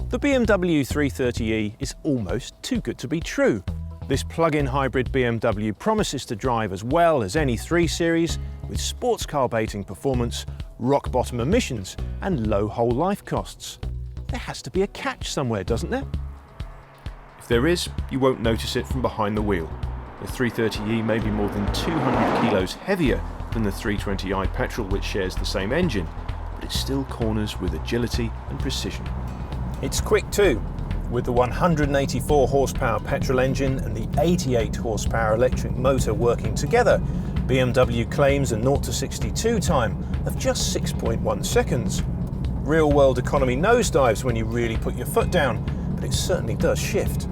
The BMW 330e is almost too good to be true. This plug-in hybrid BMW promises to drive as well as any 3 Series with sports car baiting performance, rock-bottom emissions and low whole life costs. There has to be a catch somewhere, doesn't there? If there is, you won't notice it from behind the wheel. The 330e may be more than 200 kilos heavier than the 320i petrol, which shares the same engine, but it still corners with agility and precision. It's quick too. With the 184 horsepower petrol engine and the 88 horsepower electric motor working together, BMW claims a 0 to 62 time of just 6.1 seconds. Real-world economy nosedives when you really put your foot down, but it certainly does shift.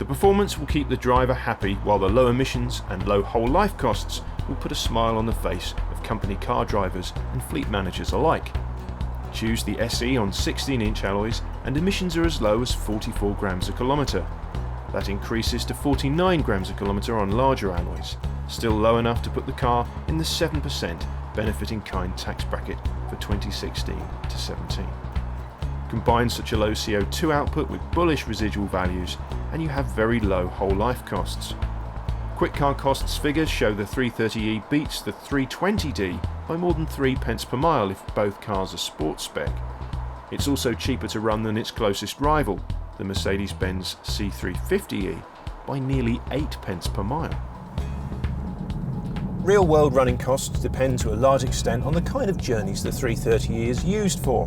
The performance will keep the driver happy, while the low emissions and low whole life costs will put a smile on the face of company car drivers and fleet managers alike. Choose the SE on 16-inch alloys and emissions are as low as 44 grams a kilometre. That increases to 49 grams a kilometre on larger alloys, still low enough to put the car in the 7% benefit-in-kind tax bracket for 2016 to 17. Combine such a low CO2 output with bullish residual values and you have very low whole life costs. Quick car costs figures show the 330e beats the 320d by more than 3 pence per mile if both cars are sports spec. It's also cheaper to run than its closest rival, the Mercedes-Benz C350e, by nearly 8 pence per mile. Real-world running costs depend to a large extent on the kind of journeys the 330e is used for.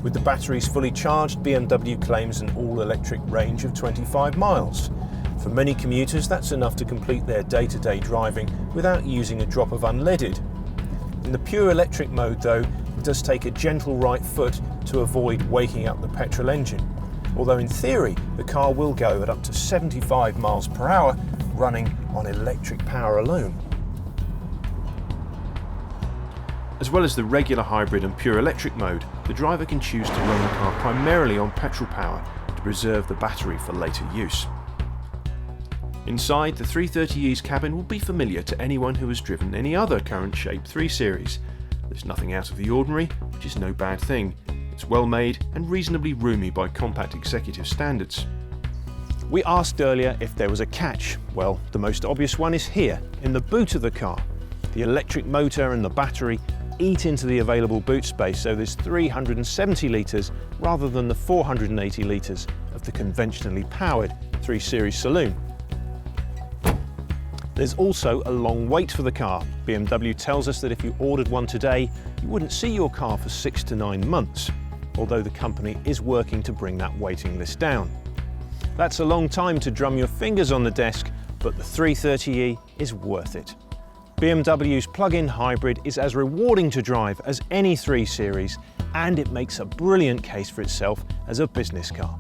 With the batteries fully charged, BMW claims an all-electric range of 25 miles. For many commuters, that's enough to complete their day-to-day driving without using a drop of unleaded. In the pure electric mode though, it does take a gentle right foot to avoid waking up the petrol engine. Although in theory, the car will go at up to 75 miles per hour running on electric power alone. As well as the regular hybrid and pure electric mode, the driver can choose to run the car primarily on petrol power to preserve the battery for later use. Inside, the 330e's cabin will be familiar to anyone who has driven any other current shape 3 Series. There's nothing out of the ordinary, which is no bad thing. It's well made and reasonably roomy by compact executive standards. We asked earlier if there was a catch. Well, the most obvious one is here, in the boot of the car. The electric motor and the battery eat into the available boot space, so there's 370 litres rather than the 480 litres of the conventionally powered 3 Series saloon. There's also a long wait for the car. BMW tells us that if you ordered one today, you wouldn't see your car for 6 to 9 months, although the company is working to bring that waiting list down. That's a long time to drum your fingers on the desk, but the 330e is worth it. BMW's plug-in hybrid is as rewarding to drive as any 3 Series, and it makes a brilliant case for itself as a business car.